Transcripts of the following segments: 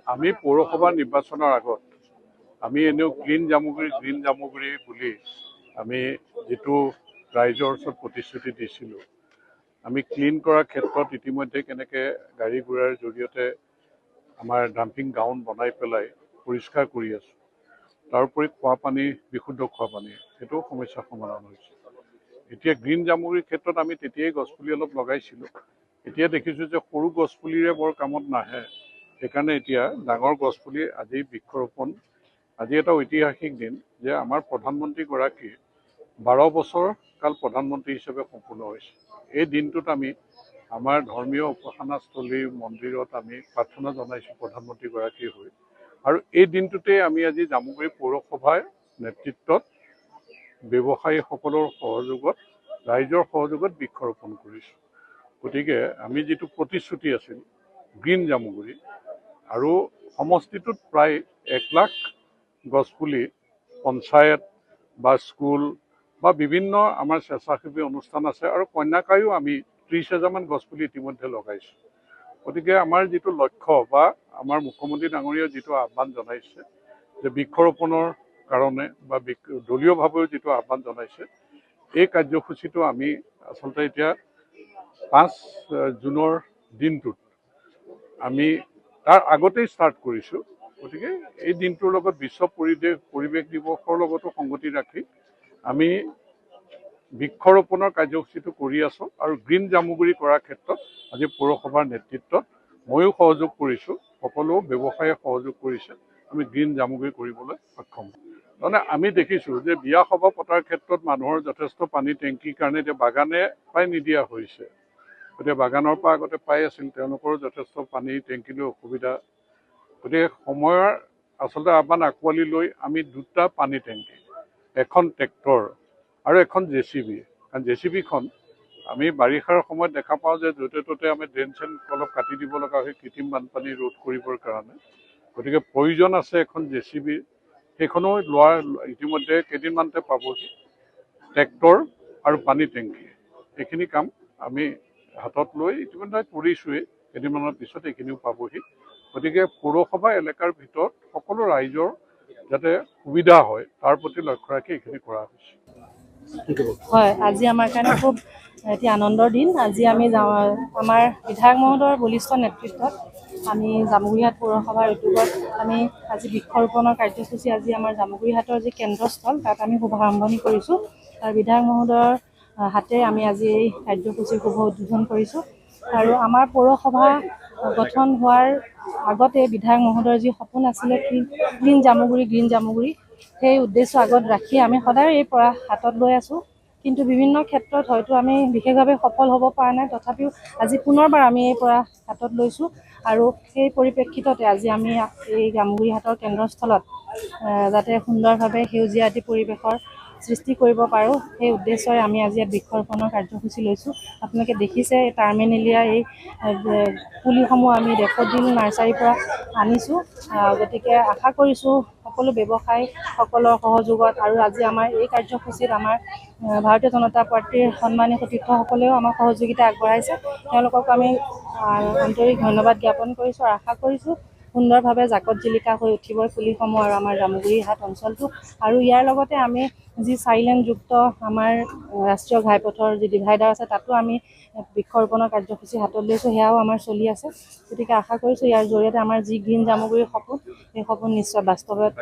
আমি পৌৰসভা নিৰ্বাচনৰ আগত আমি এনেও গ্ৰীণ জামুগুৰি বুলি আমি যেটো ৰাইজৰ ওচৰত প্ৰতিশ্ৰুতি দিছিলোঁ আমি ক্লিন কৰাৰ ক্ষেত্ৰত ইতিমধ্যে কেনেকৈ গাড়ী ঘোঁৰাৰ জৰিয়তে আমাৰ ডাম্পিং গ্ৰাউণ্ড বনাই পেলাই পৰিষ্কাৰ কৰি আছোঁ তাৰোপৰি খোৱা পানী বিশুদ্ধ খোৱা পানী সেইটো সমস্যা সমাধান হৈছে এতিয়া গ্ৰীণ জামুগুৰিৰ ক্ষেত্ৰত আমি তেতিয়াই গছপুলি অলপ লগাইছিলোঁ এতিয়া দেখিছোঁ যে সৰু গছপুলিৰে বৰ কামত নাহে সেইকাৰণে এতিয়া ডাঙৰ গছপুলি আজি বৃক্ষৰোপণ আজি এটা ঐতিহাসিক দিন যে আমাৰ প্ৰধানমন্ত্ৰীগৰাকী 12 বছৰ কাল প্ৰধানমন্ত্ৰী হিচাপে সম্পূৰ্ণ হৈছে এই দিনটোত আমি আমাৰ ধৰ্মীয় উপাসনাস্থলীৰ মন্দিৰত আমি প্ৰাৰ্থনা জনাইছোঁ প্ৰধানমন্ত্ৰীগৰাকীৰ হৈ আৰু এই দিনটোতে আমি আজি জামুগুৰি পৌৰসভাৰ নেতৃত্বত ব্যৱসায়ীসকলৰ সহযোগত ৰাইজৰ সহযোগত বৃক্ষৰোপণ কৰিছোঁ গতিকে আমি যেটো প্ৰতিশ্ৰুতি আছিল গ্ৰীণ জামুগুৰি আৰু সমষ্টিটোত প্ৰায় 1 লাখ গছপুলি পঞ্চায়ত বা স্কুল বা বিভিন্ন আমাৰ স্বেচ্ছাসেৱী অনুষ্ঠান আছে আৰু কন্যাকায়ো আমি 30,000 মান গছপুলি ইতিমধ্যে লগাইছোঁ গতিকে আমাৰ যেটো লক্ষ্য বা আমাৰ মুখ্যমন্ত্ৰী ডাঙৰীয়া যেটো আহ্বান জনাইছে যে বৃক্ষৰোপণৰ কাৰণে বা দলীয়ভাৱেও যেটো আহ্বান জনাইছে এই কাৰ্যসূচীটো আমি আচলতে এতিয়া 5 জুনৰ দিনটোত আমি তাৰ আগতেই ষ্টাৰ্ট কৰিছোঁ গতিকে এই দিনটোৰ লগত বিশ্ব পৰিৱেশ দিৱসৰ লগতো সংগতি ৰাখি আমি বৃক্ষৰোপণৰ কাৰ্যসূচীটো কৰি আছোঁ আৰু গ্ৰীণ জামুগুৰি কৰাৰ ক্ষেত্ৰত আজি পৌৰসভাৰ নেতৃত্বত ময়ো সহযোগ কৰিছোঁ সকলো ব্যৱসায়ীয়ে সহযোগ কৰিছে আমি গ্ৰীণ জামুগুৰি কৰিবলৈ সক্ষম মানে আমি দেখিছোঁ যে বিয়া সভা পতাৰ ক্ষেত্ৰত মানুহৰ যথেষ্ট পানী টেংকিৰ কাৰণে এতিয়া বাগানে প্ৰায় নিদিয়া হৈছে গতিকে বাগানৰ পৰা আগতে পাই আছিল তেওঁলোকৰ যথেষ্ট পানী টেংকিলৈ অসুবিধা গতিকে সময়ৰ আচলতে আহ্বান আঁকোৱালি লৈ আমি 2টা পানী টেংকি এখন ট্ৰেক্টৰ আৰু এখন জেচিবি কাৰণ জেচিবিখন আমি বাৰিষাৰ সময়ত দেখা পাওঁ যে য'তে ত'তে আমি ড্ৰেইন চেন অলপ কাটি দিব লগা হয় কৃত্ৰিম বানপানী ৰোধ কৰিবৰ কাৰণে গতিকে প্ৰয়োজন আছে এখন জেচিবি সেইখনো লোৱাৰ ইতিমধ্যে কেইদিনমানতে পাবহি ট্ৰেক্টৰ আৰু পানী টেংকি এইখিনি কাম আমি হাতত লৈ ইতিমধ্যে কৰিছোঁৱেই কেইদিনমানৰ পিছত এইখিনিও পাবহি গতিকে পৌৰসভা এলেকাৰ ভিতৰত সকলো ৰাইজৰ যাতে সুবিধা হয় তাৰ প্ৰতি লক্ষ্য ৰাখি এইখিনি কৰা হৈছে হয় আজি আমাৰ কাৰণে খুব এটি আনন্দৰ দিন আজি আমি আমাৰ বিধায়ক মহোদয়ৰ বলিষ্ঠ নেতৃত্বত আমি জামুগুৰিহাট পৌৰসভাৰ উদ্যোগত আমি আজি বৃক্ষৰোপণৰ কাৰ্যসূচী আজি আমাৰ জামুগুৰিহাটৰ যি কেন্দ্ৰস্থল তাত আমি শুভাৰম্ভণি কৰিছোঁ আৰু বিধায়ক মহোদয়ৰ হাতেৰে আমি আজি এই কাৰ্যসূচীৰ শুভ উদ্বোধন কৰিছোঁ আৰু আমাৰ পৌৰসভা গঠন হোৱাৰ আগতে বিধায়ক মহোদয়ৰ যি সপোন আছিলে গ্ৰীণ জামুগুৰি সেই উদ্দেশ্য আগত ৰাখি আমি সদায় এই প্ৰয়াস হাতত লৈ আছোঁ কিন্তু বিভিন্ন ক্ষেত্ৰত হয়তো আমি বিশেষভাৱে সফল হ'ব পৰা নাই তথাপিও আজি পুনৰবাৰ আমি এই প্ৰয়াস হাতত লৈছোঁ আৰু সেই পৰিপ্ৰেক্ষিততে আজি আমি এই জামুগুৰিহাটৰ কেন্দ্ৰস্থলত যাতে সুন্দৰভাৱে সেউজীয়া আদি পৰিৱেশৰ সৃষ্টি কৰিব পাৰোঁ সেই উদ্দেশ্যৰে আমি আজি ইয়াত বৃক্ষৰোপণৰ কাৰ্যসূচী লৈছোঁ আপোনালোকে দেখিছে টাৰ্মেনেলিয়া এই পুলিসমূহ আমি ডেফ'ডিল নাৰ্চাৰীৰ পৰা আনিছোঁ গতিকে আশা কৰিছোঁ সকলো ব্যৱসায়ীসকলৰ সহযোগত আৰু আজি আমাৰ এই কাৰ্যসূচীত আমাৰ ভাৰতীয় জনতা পাৰ্টীৰ সন্মানীয় সতীৰ্থসকলেও আমাক সহযোগিতা আগবঢ়াইছে তেওঁলোকক আমি আন্তৰিক ধন্যবাদ জ্ঞাপন কৰিছোঁ আৰু আশা কৰিছোঁ সুন্দৰভাৱে জাকত জিলিকা হৈ উঠিব পুলিসমূহ আৰু আমাৰ জামুগুৰিহাট অঞ্চলটো আৰু ইয়াৰ লগতে আমি যি 4 লেনযুক্ত আমাৰ ৰাষ্ট্ৰীয় ঘাইপথৰ যি ডিভাইডাৰ আছে তাতো আমি বৃক্ষৰোপণৰ কাৰ্যসূচী হাতত লৈছোঁ সেয়াও আমাৰ চলি আছে গতিকে আশা কৰিছোঁ ইয়াৰ জৰিয়তে আমাৰ যি গ্ৰীণ জামুগুৰিৰ সপোন সেই সপোন নিশ্চয় বাস্তৱত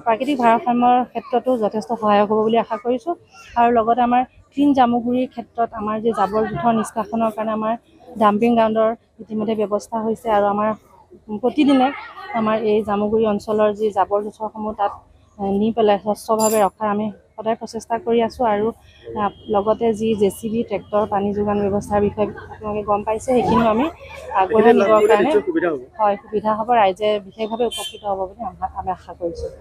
প্ৰাকৃতিক ভাৰসাম্যৰ ক্ষেত্ৰতো যথেষ্ট সহায়ক হ'ব বুলি আশা কৰিছোঁ আৰু লগতে আমাৰ গ্ৰীণ জামুগুৰিৰ ক্ষেত্ৰত আমাৰ যি জাবৰ জোঁথৰ নিষ্কাশনৰ কাৰণে আমাৰ ডাম্পিং গ্ৰাউণ্ডৰ ইতিমধ্যে ব্যৱস্থা হৈছে আৰু আমাৰ প্ৰতিদিনে আমাৰ এই জামুগুৰি অঞ্চলৰ যি জাবৰ জোঁথৰসমূহ তাত নি পেলাই স্বচ্ছভাৱে ৰখাৰ আমি সদায় প্ৰচেষ্টা কৰি আছোঁ আৰু লগতে যি জেচিবি ট্ৰেক্টৰ পানী যোগান ব্যৱস্থাৰ বিষয়ে আপোনালোকে গম পাইছে সেইখিনিও আমি আগবঢ়াই নিবৰ কাৰণে হয় সুবিধা হ'ব ৰাইজে বিশেষভাৱে উপকৃত হ'ব বুলি আমি আশা কৰিছোঁ